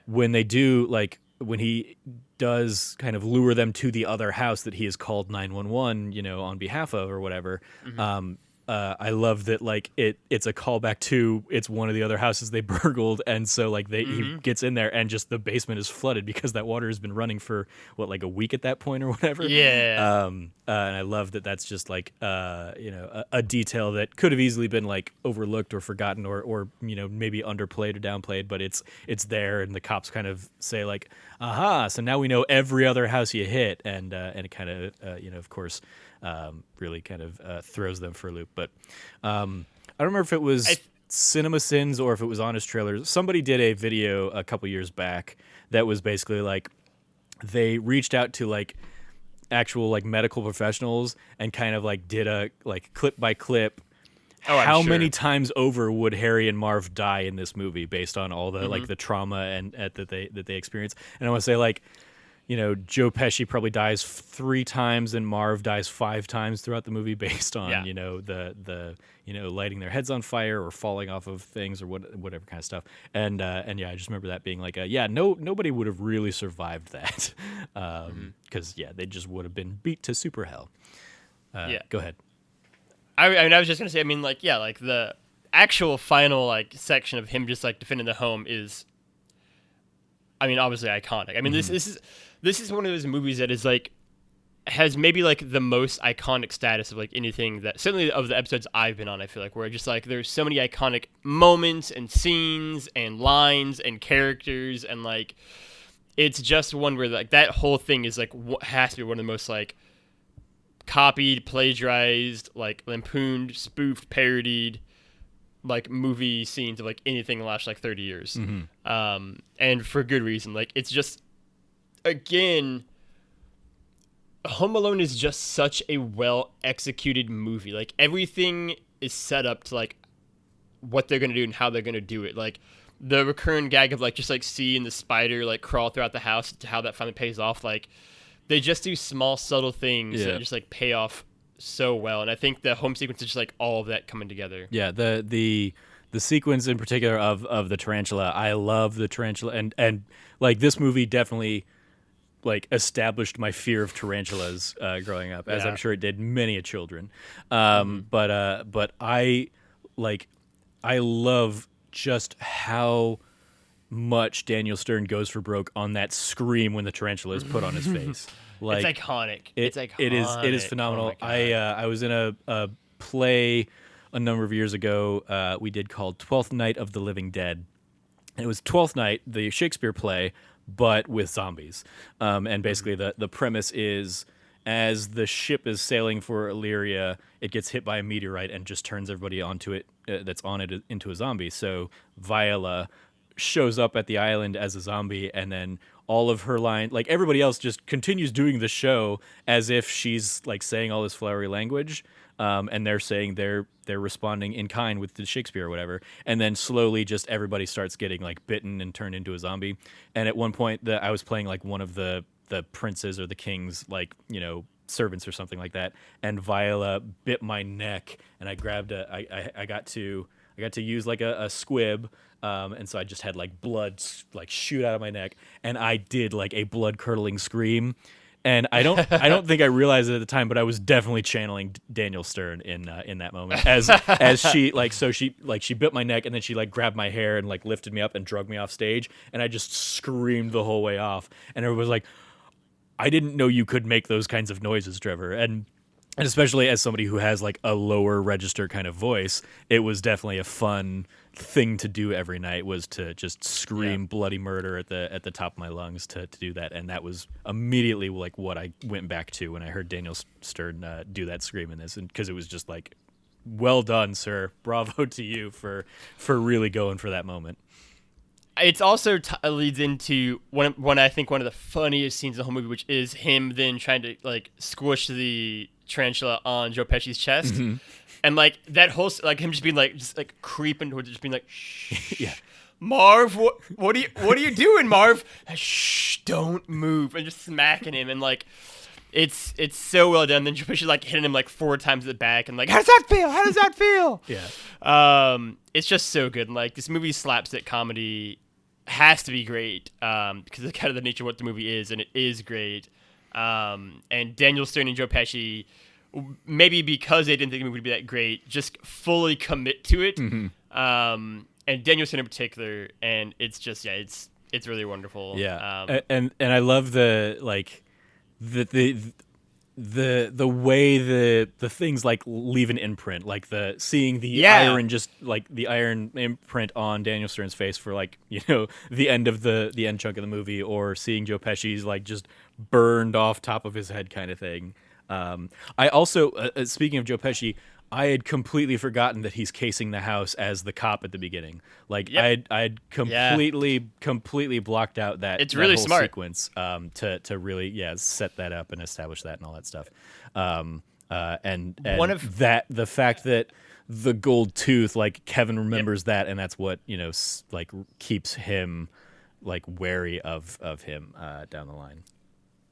when they do, like when he does kind of lure them to the other house that he has called 911, on behalf of or whatever. I love that like it's a callback to it's one of the other houses they burgled, and so like he gets in there and just the basement is flooded because that water has been running for what, like a week at that point or whatever. Yeah. And I love that that's just like a detail that could have easily been like overlooked or forgotten or maybe underplayed or downplayed, but it's there, and the cops kind of say like, aha, so now we know every other house you hit, and it kind of of course really kind of throws them for a loop. But I don't remember if it was Cinema Sins or if it was Honest Trailers. Somebody did a video a couple years back that was basically like they reached out to like actual like medical professionals and kind of like did a like clip by clip. How many times over would Harry and Marv die in this movie based on all the like the trauma and that they experience? And I want to say like, Joe Pesci probably dies 3 times and Marv dies 5 times throughout the movie based on the lighting their heads on fire or falling off of things or whatever kind of stuff. And yeah, I just remember that being like nobody would have really survived that because they just would have been beat to super hell. Go ahead. I mean, I was just gonna say, I mean, like, like the actual final like section of him just like defending the home is, I mean, obviously iconic. I mean, this is one of those movies that is like has maybe like the most iconic status of like anything that certainly of the episodes I've been on. I feel like where just like there's so many iconic moments and scenes and lines and characters, and like it's just one where like that whole thing is like has to be one of the most like copied, plagiarized, like lampooned, spoofed, parodied, like movie scenes of like anything in the last like 30 years. And for good reason. Like it's just, again, Home Alone is just such a well executed movie. Like everything is set up to like what they're gonna do and how they're gonna do it. Like the recurrent gag of like just like seeing the spider like crawl throughout the house to how that finally pays off. Like they just do small, subtle things that just like pay off so well, and I think the home sequence is just like all of that coming together. Yeah, the sequence in particular of the tarantula, I love the tarantula, and like this movie definitely like established my fear of tarantulas growing up, as I'm sure it did many a children. But I love just how much Daniel Stern goes for broke on that scream when the tarantula is put on his face. Like it's iconic. It's iconic. It is phenomenal. Oh I was in a play a number of years ago we did called 12th Night of the Living Dead. And it was 12th Night, the Shakespeare play, but with zombies. And basically the premise is as the ship is sailing for Illyria, it gets hit by a meteorite and just turns everybody onto it that's on it into a zombie. So Viola shows up at the island as a zombie, and then all of her line, like everybody else, just continues doing the show as if she's like saying all this flowery language, and they're saying they're responding in kind with the Shakespeare or whatever, and then slowly just everybody starts getting like bitten and turned into a zombie. And at one point, I was playing like one of the princes or the king's like servants or something like that, and Viola bit my neck, and I grabbed I got to use like a squib. And so I just had like blood like shoot out of my neck, and I did like a blood curdling scream, and I don't think I realized it at the time, but I was definitely channeling Daniel Stern in that moment as she like she bit my neck, and then she like grabbed my hair and like lifted me up and dragged me off stage, and I just screamed the whole way off, and everyone was like, I didn't know you could make those kinds of noises, Trevor. And especially as somebody who has like a lower register kind of voice, it was definitely a fun thing to do every night, was to just scream bloody murder at the top of my lungs to do that. And that was immediately like what I went back to when I heard Daniel Stern do that scream in this, and because it was just like, well done, sir, bravo to you for really going for that moment. It's also leads into one I think one of the funniest scenes in the whole movie, which is him then trying to like squish the tarantula on Joe Pesci's chest, and like that whole like him just being like creeping towards it, just being like, shh, yeah, Marv, what are you doing, Marv? Shh, don't move, and just smacking him, and like it's so well done. Then Joe Pesci like hitting him like 4 times at the back, and like, how does that feel? How does that feel? Yeah, it's just so good. And like this movie slapstick comedy has to be great because it's kind of the nature of what the movie is, and it is great. And Daniel Stern and Joe Pesci maybe because they didn't think it would be that great, just fully commit to it. And Danielson in particular, and it's just it's really wonderful. Yeah, and I love the like the way the things like leave an imprint, like the seeing the iron, just like the iron imprint on Daniel Stern's face for like, you know, the end of the end chunk of the movie, or seeing Joe Pesci's like just burned off top of his head kind of thing. I also, speaking of Joe Pesci, I had completely forgotten that he's casing the house as the cop at the beginning. Like I'd completely blocked out that it's that really whole smart sequence to really set that up and establish that and all that stuff. And one of that, the fact that the gold tooth, like Kevin remembers that, and that's what, you know, like keeps him like wary of him down the line.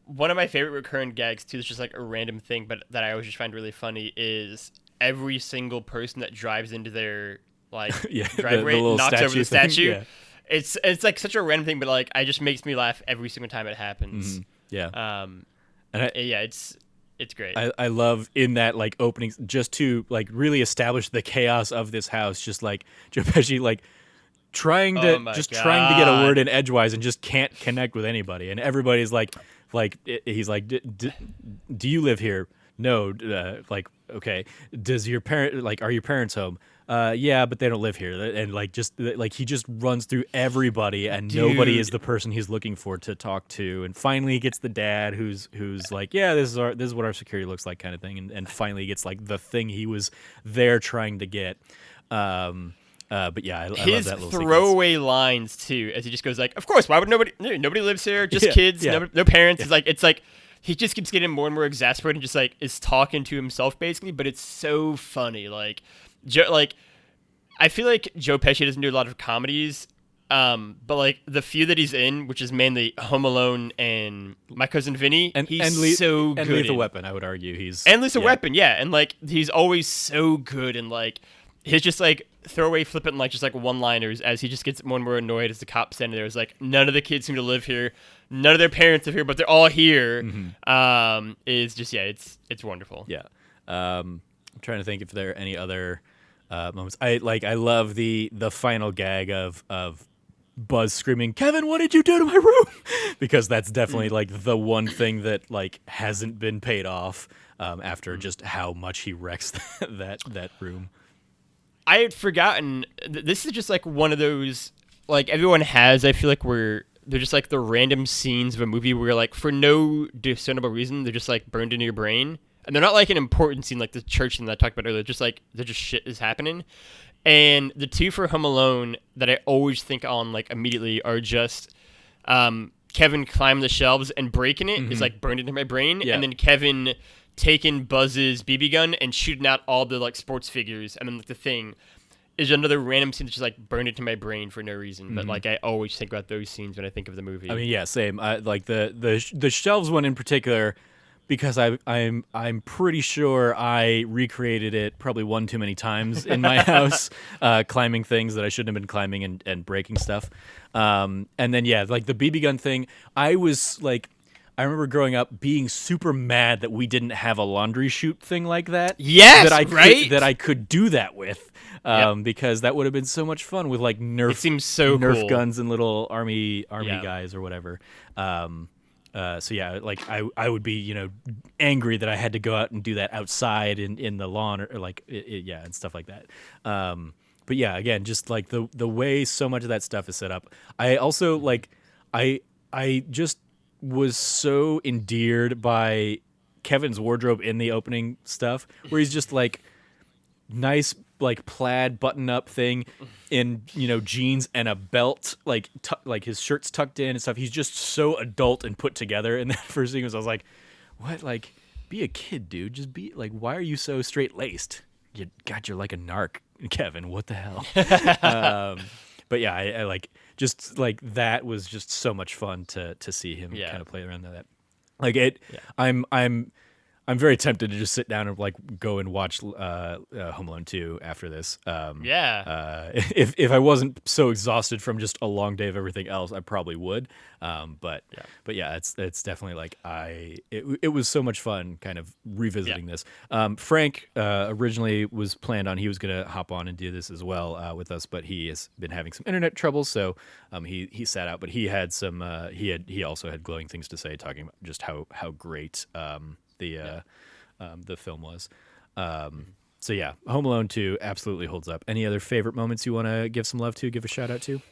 One of my favorite recurring gags too, is just like a random thing, but that I always just find really funny, is every single person that drives into their like driveway the knocks over the thing. statue. Yeah. It's like such a random thing, but like it just makes me laugh every single time it happens. Yeah. And it's great. I love in that like opening, just to like really establish the chaos of this house, just like Joe Pesci like trying to get a word in edgewise and just can't connect with anybody, and everybody's like he's like, do you live here? No. Like, okay, does your are your parents home? Yeah, but they don't live here. And like, just like, he just runs through everybody, and nobody is the person he's looking for to talk to. And finally he gets the dad who's like, yeah, this is what our security looks like, kind of thing. And finally he gets like the thing he was there trying to get. But yeah, I love that little sequence. His throwaway lines too, as he just goes like, "Of course, why would nobody lives here? Just kids, no parents." Yeah. It's like he just keeps getting more and more exasperated, and just like is talking to himself basically. But it's so funny. Like I feel like Joe Pesci doesn't do a lot of comedies, but like the few that he's in, which is mainly Home Alone and My Cousin Vinny, he's so good. And Lethal Weapon, I would argue Lethal Weapon, yeah, and like he's always so good, and like his just like throwaway flippant, like just like one-liners, as he just gets more and more annoyed as the cops standing there. It's like, none of the kids seem to live here, none of their parents live here, but they're all here. Is just it's wonderful. Yeah. I'm trying to think if there are any other moments. I love the final gag of Buzz screaming, "Kevin, what did you do to my room?" Because that's definitely like the one thing that like hasn't been paid off after just how much he wrecks that room. I had forgotten. This is just like one of those, like everyone has, I feel like, where they're just like the random scenes of a movie where like for no discernible reason they're just like burned into your brain, and they're not like an important scene like the church scene that I talked about earlier. Just like they're just shit is happening. And the two for Home Alone that I always think on like immediately are just Kevin climbing the shelves and breaking it is like burned into my brain, and then Kevin taking Buzz's BB gun and shooting out all the like sports figures, and then like the thing is another random scene that's just like burned into my brain for no reason. But like I always think about those scenes when I think of the movie. I mean, yeah, same. Like the shelves one in particular, because I'm pretty sure I recreated it probably one too many times in my house, climbing things that I shouldn't have been climbing and breaking stuff. And then yeah, like the BB gun thing, I remember growing up being super mad that we didn't have a laundry chute thing like that. Yes, that I could do that with, because that would have been so much fun with like Nerf cool. guns and little army guys or whatever. So yeah, like I would be, you know, angry that I had to go out and do that outside in the lawn or like and stuff like that. But yeah, again, just like the way so much of that stuff is set up. I also like I just was so endeared by Kevin's wardrobe in the opening stuff, where he's just like nice like plaid button up thing in, you know, jeans and a belt, like like his shirt's tucked in and stuff. He's just so adult and put together. And that first thing was, I was like, what? Like, be a kid, dude. Just be like, why are you so straight laced? You're like a narc, Kevin. What the hell? But yeah, I like, just like that was just so much fun to see him kind of play around that. Like it, I'm very tempted to just sit down and like go and watch Home Alone 2 after this. Yeah. If I wasn't so exhausted from just a long day of everything else, I probably would. But Yeah. but yeah, it's definitely like it was so much fun kind of revisiting this. Frank originally was planned on he was gonna hop on and do this as well with us, but he has been having some internet troubles, so he sat out. But he had some he also had glowing things to say, talking about just how great the film was. So yeah, Home Alone 2 absolutely holds up. Any other favorite moments you want to give some love to, give a shout out to?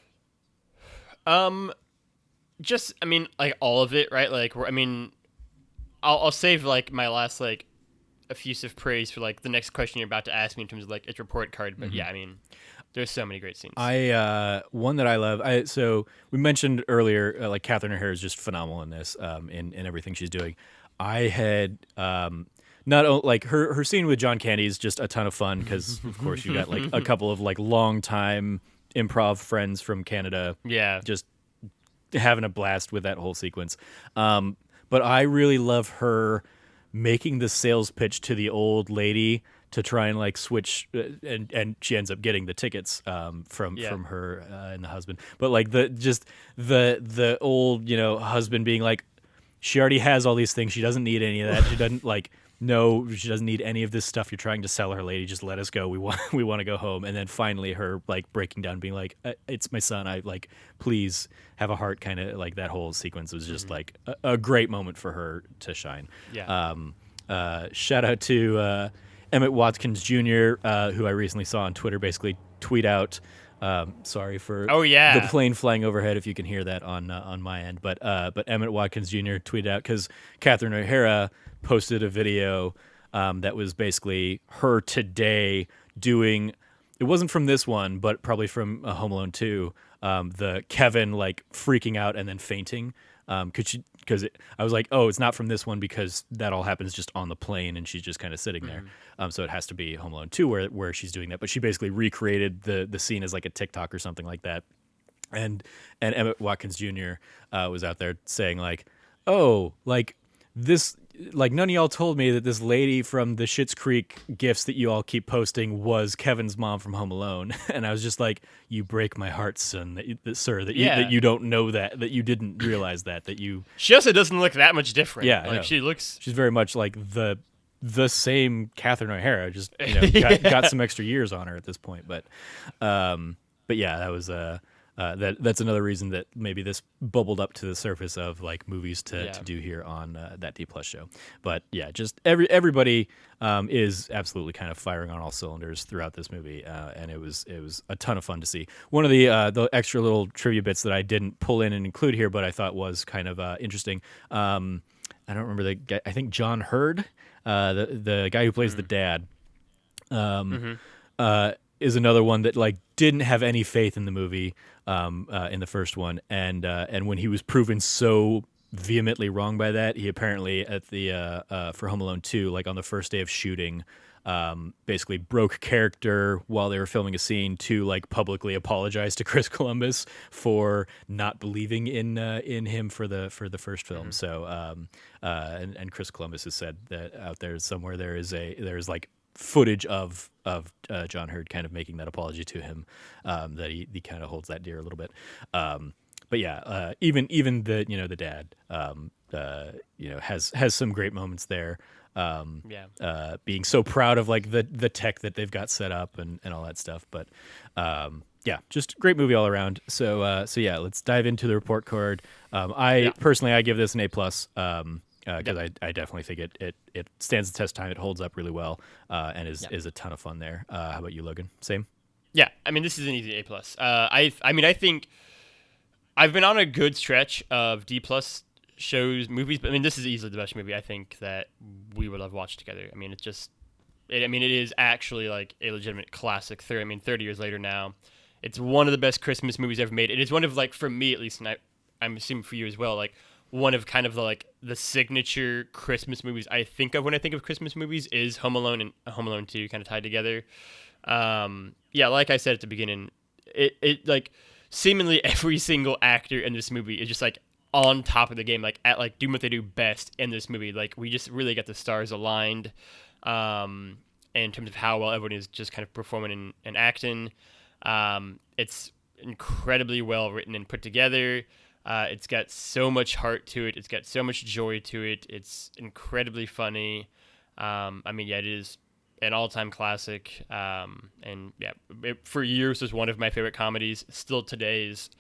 Just I mean, like all of it, right? Like I mean, I'll save like my last like effusive praise for like the next question you're about to ask me in terms of like its report card. But yeah, I mean, there's so many great scenes. I one that I love. So we mentioned earlier, like Catherine O'Hara is just phenomenal in this, in everything she's doing. I had like her scene with John Candy is just a ton of fun because of course you got like a couple of like long time improv friends from Canada, Yeah. just having a blast with that whole sequence. But I really love her making the sales pitch to the old lady to try and like switch, and she ends up getting the tickets from her and the husband. But like the old husband being like, she already has all these things. She doesn't need any of that. She doesn't like. No, she doesn't need any of this stuff you're trying to sell her, lady. Just let us go. We want to go home. And then finally, her like breaking down, being like, "It's my son. I like, please have a heart." Kind of like that whole sequence was just like a great moment for her to shine. Yeah. Shout out to Emmett Watkins Jr., who I recently saw on Twitter, basically tweet out. Sorry for the plane flying overhead if you can hear that on my end. But Emmett Watkins Jr. tweeted out because Catherine O'Hara posted a video that was basically her today doing. It wasn't from this one, but probably from Home Alone 2. The Kevin like freaking out and then fainting. Because I was like, oh, it's not from this one because that all happens just on the plane and she's just kind of sitting there. So it has to be Home Alone 2 where she's doing that. But she basically recreated the scene as like a TikTok or something like that. And Emmett Watkins Jr. Was out there saying like, oh, like this, like none of y'all told me that this lady from the Schitt's Creek gifs that you all keep posting was Kevin's mom from Home Alone. And I was just like, you break my heart, son, that you don't know that you didn't realize that you. She also doesn't look that much different. Yeah, like she's very much like the same Catherine O'Hara, just got some extra years on her at this point. But yeah, that was that's another reason that maybe this bubbled up to the surface of like movies to do here on that D Plus show. But yeah, just everybody is absolutely kind of firing on all cylinders throughout this movie, and it was a ton of fun to see. One of the extra little trivia bits that I didn't pull in and include here, but I thought was kind of interesting. I don't remember the guy. I think John Hurd, the guy who plays the dad. Is another one that like didn't have any faith in the movie in the first one, and when he was proven so vehemently wrong by that, he apparently at the for Home Alone 2, like on the first day of shooting, basically broke character while they were filming a scene to like publicly apologize to Chris Columbus for not believing in him for the first film. So and Chris Columbus has said that out there somewhere there's like footage of John Hurd kind of making that apology to him, that he kind of holds that dear a little bit. But yeah, even the the dad has some great moments there. Being so proud of like the tech that they've got set up and all that stuff. But yeah, just great movie all around. So yeah, let's dive into the report card. Personally, I give this an A+. Because I definitely think it stands the test of time. It holds up really well, and is a ton of fun there. How about you, Logan? Same? Yeah, I mean, this is an easy A+. I think I've been on a good stretch of D+ shows, movies, but I mean, this is easily the best movie I think that we would have watched together. I mean, it is actually like a legitimate classic. 30 years later now, it's one of the best Christmas movies ever made. It is one of, like, for me at least, and I'm assuming for you as well, like, one of kind of the signature Christmas movies I think of when I think of Christmas movies is Home Alone and Home Alone 2 kind of tied together. Yeah, like I said at the beginning, it like seemingly every single actor in this movie is just like on top of the game, like at like doing what they do best in this movie. Like we just really get the stars aligned, in terms of how well everyone is just kind of performing and acting. It's incredibly well written and put together. It's got so much heart to it. It's got so much joy to it. It's incredibly funny. I mean, yeah, it is an all-time classic. And yeah, for years was one of my favorite comedies. Still today is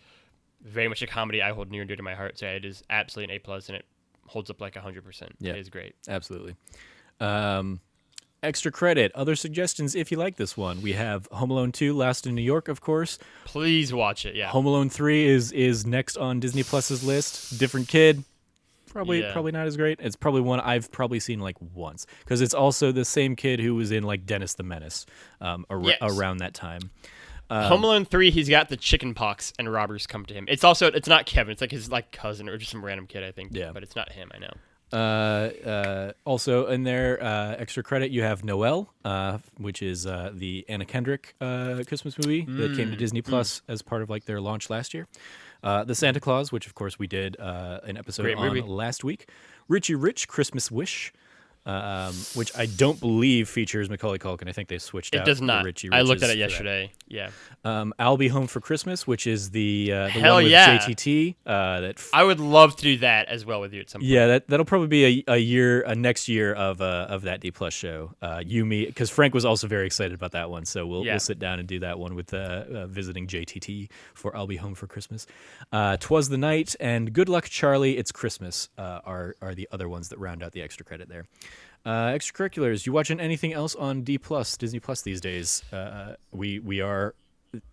very much a comedy I hold near and dear to my heart. So yeah, it is absolutely an A+, and it holds up like 100%. Yeah. It is great. Absolutely. Extra credit. Other suggestions if you like this one. We have Home Alone 2, Last in New York, of course. Please watch it. Yeah. Home Alone 3 is next on Disney Plus's list. Different kid. Probably not as great. It's probably one I've probably seen like once, because it's also the same kid who was in like Dennis the Menace around that time. Home Alone 3, he's got the chicken pox and robbers come to him. It's not Kevin. It's like his like cousin or just some random kid, I think. Yeah. But it's not him, I know. Also in there, extra credit, you have Noelle, which is the Anna Kendrick Christmas movie that came to Disney Plus as part of like their launch last year. The Santa Claus, which of course we did an episode on last week. Richie Rich, Christmas Wish, which I don't believe features Macaulay Culkin. I think they switched out. It does not. Richie I looked at Riches it yesterday. Yeah. I'll Be Home for Christmas, which is the Hell one with yeah. JTT. I would love to do that as well with you at some point. Yeah, that'll probably be a next year of that D Plus show. Me, because Frank was also very excited about that one, so we'll sit down and do that one with visiting JTT for I'll Be Home for Christmas. 'Twas the Night and Good Luck Charlie, It's Christmas are the other ones that round out the extra credit there. Extracurriculars. You watching anything else on Disney Plus these days? We are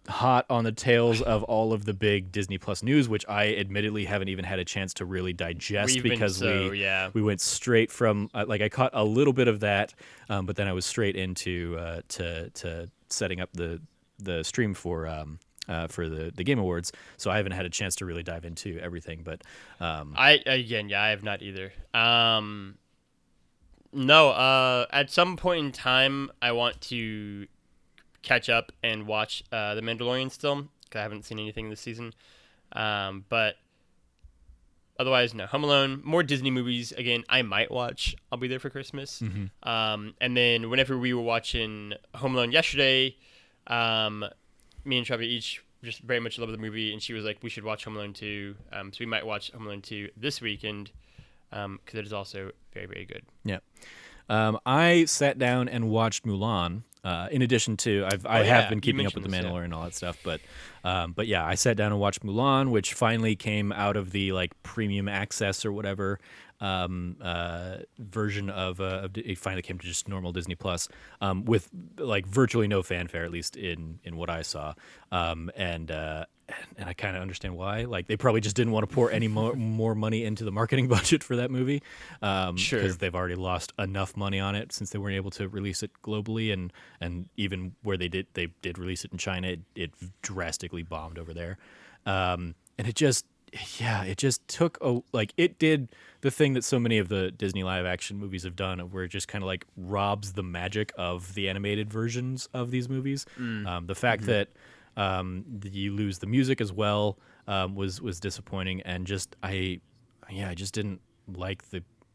hot on the tails of all of the big Disney Plus news, which I admittedly haven't even had a chance to really digest because we went straight from I caught a little bit of that, but then I was straight into to setting up the stream for the Game Awards, so I haven't had a chance to really dive into everything. But I have not either. No, at some point in time, I want to catch up and watch The Mandalorian still, because I haven't seen anything this season. But otherwise, no. Home Alone, more Disney movies. Again, I might watch I'll Be There for Christmas. Mm-hmm. And then whenever we were watching Home Alone yesterday, me and Trevor each just very much love the movie, and she was like, we should watch Home Alone 2. So we might watch Home Alone 2 this weekend, because it is also very, very good. Yeah. I sat down and watched Mulan. In addition to, I have been keeping up with The Mandalorian and all that stuff, but yeah, I sat down and watched Mulan, which finally came out of the like premium access or whatever version of it finally came to just normal Disney Plus, with like virtually no fanfare, at least in what I saw, and I kind of understand why. Like, they probably just didn't want to pour any more money into the marketing budget for that movie. Sure. Because they've already lost enough money on it since they weren't able to release it globally, and even where they did release it in China, it drastically bombed over there. And it just took it did the thing that so many of the Disney live action movies have done, where it just kind of like robs the magic of the animated versions of these movies. The fact that you lose the music as well was disappointing, and I just didn't like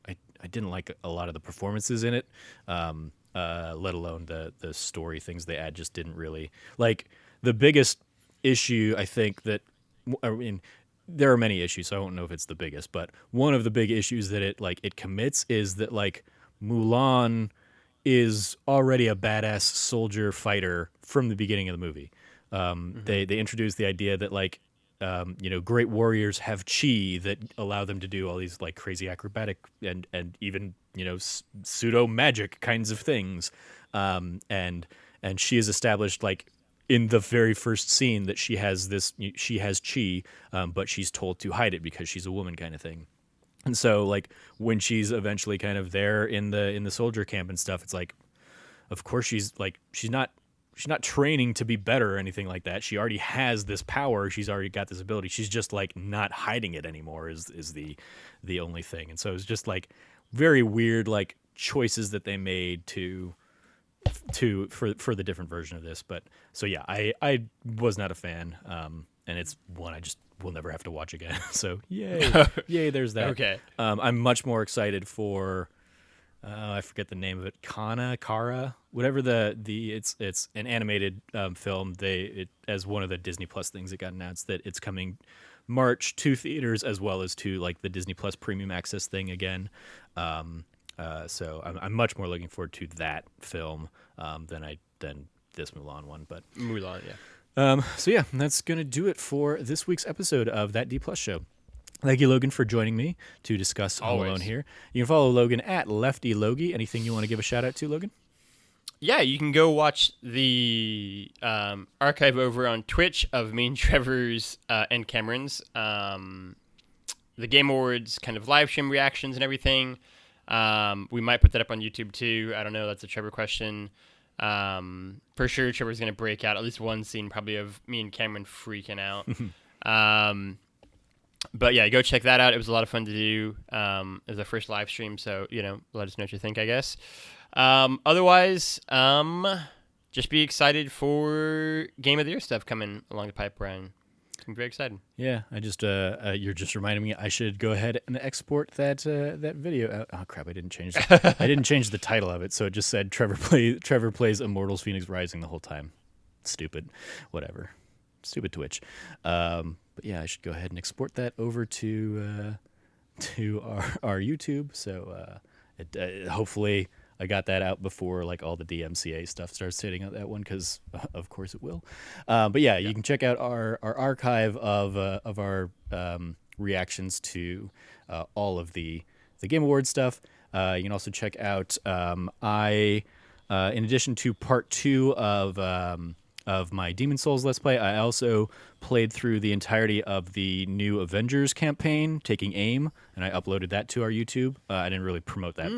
I didn't like a lot of the performances in it, let alone the story things they add. Just didn't really like. The biggest issue, I think, there are many issues, so I don't know if it's the biggest, but one of the big issues that it commits is that like Mulan is already a badass soldier fighter from the beginning of the movie. They introduced the idea that like great warriors have chi that allow them to do all these like crazy acrobatic and even pseudo magic kinds of things, and she is established like in the very first scene that she has chi, but she's told to hide it because she's a woman, kind of thing. And so like when she's eventually kind of there in the soldier camp and stuff, it's like, of course she's not training to be better or anything like that. She already has this power. She's already got this ability. She's just like not hiding it anymore is the only thing. And so it's just like very weird like choices that they made for the different version of this. But so yeah, I was not a fan. and it's one I just will never have to watch again. So yay, yay! There's that. Okay. I'm much more excited for. I forget the name of it. Kara, whatever it's an animated film. As one of the Disney Plus things that got announced that it's coming March to theaters as well as to like the Disney Plus Premium Access thing again. So I'm much more looking forward to that film than this Mulan one. But Mulan, yeah. so yeah, that's gonna do it for this week's episode of That D Plus Show. Thank you, Logan, for joining me to discuss Home Alone here. You can follow Logan at Lefty Logie. Anything you want to give a shout out to, Logan? Yeah, you can go watch the archive over on Twitch of me and Trevor's and Cameron's the Game Awards kind of live stream reactions and everything. We might put that up on YouTube too. I don't know. That's a Trevor question. For sure, Trevor's going to break out at least one scene probably of me and Cameron freaking out. But yeah, go check that out. It was a lot of fun to do. It was the first live stream, so, let us know what you think, I guess. Otherwise, just be excited for Game of the Year stuff coming along the pipeline. I'm very excited. Yeah, I just you're just reminding me I should go ahead and export that video. Oh crap! I didn't change the title of it, so it just said Trevor plays Immortals: Phoenix Rising the whole time. Stupid, whatever. Stupid Twitch. But yeah, I should go ahead and export that over to our YouTube. So hopefully I got that out before like all the DMCA stuff starts hitting out that one, because of course it will. But yeah, you can check out our archive of our reactions to all of the Game Awards stuff. You can also check out in addition to part 2 of my Demon Souls Let's Play, I also played through the entirety of the new Avengers campaign, Taking Aim, and I uploaded that to our YouTube. I didn't really promote that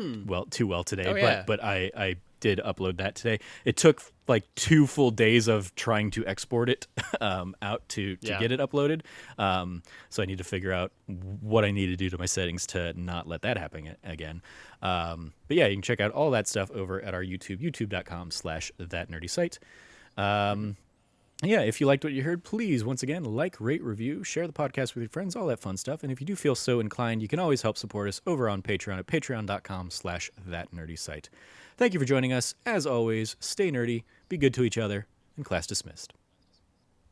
too well today, but I did upload that today. It took like 2 full days of trying to export it out to get it uploaded. So I need to figure out what I need to do to my settings to not let that happen again. But yeah, you can check out all that stuff over at our YouTube, youtube.com/thatnerdysite. Yeah, if you liked what you heard, please, once again, like, rate, review, share the podcast with your friends, all that fun stuff. And if you do feel so inclined, you can always help support us over on Patreon at patreon.com/thatnerdysite. Thank you for joining us. As always, stay nerdy, be good to each other, and class dismissed.